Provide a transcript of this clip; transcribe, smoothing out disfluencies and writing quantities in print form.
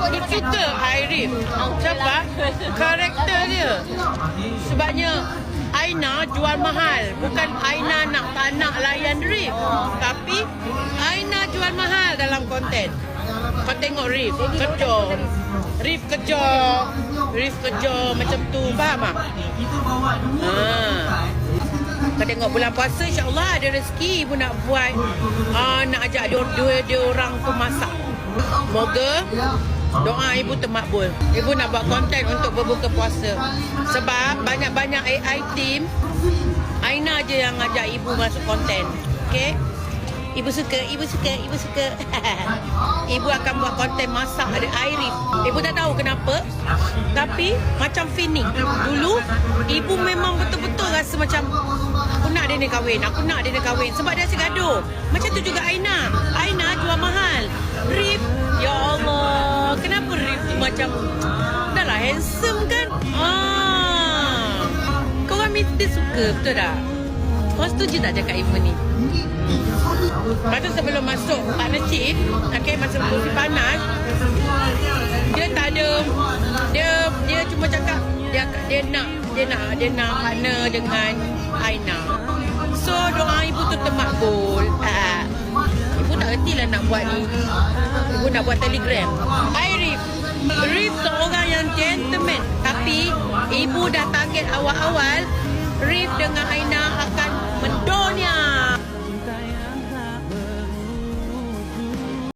Kita Arif. Sebab karakter dia. Sebabnya Aina jual mahal. Bukan Aina tak nak layan Rif. Tapi Aina jual mahal dalam konten. Kau tengok Rif kejar. Rif kejar macam tu. Faham tak? Kau tengok bulan puasa, insyaAllah ada rezeki ibu nak buat, nak ajak dia orang tu masak. Moga doa ibu termakbul. Ibu nak buat konten untuk berbuka puasa. Sebab banyak-banyak AI team, Aina je yang ajak ibu masuk konten. Okay? Ibu suka. Ibu akan buat konten masak ada Arif. Ibu tak tahu kenapa, tapi macam Fini. Dulu ibu memang betul-betul rasa macam aku nak dia ni kahwin. Sebab dia asyik gaduh. Macam tu juga Aina jual mahal. Rif, ya Allah, kenapa Rif tu macam dah lah handsome kan? Korang mesti suka, betul tak? Korang setuju tak cakap ibu ni? Lepas tu sebelum masuk partnership, okay, masa kursi panas, dia tak ada, dia cuma cakap dia nak partner dengan Aina. So doa ibu tu termakbul. Ibu tak reti lah nak buat ni. Ibu nak buat Telegram. Rif seorang yang gentleman. Tapi ibu dah target awal-awal Rif dengan Aina akan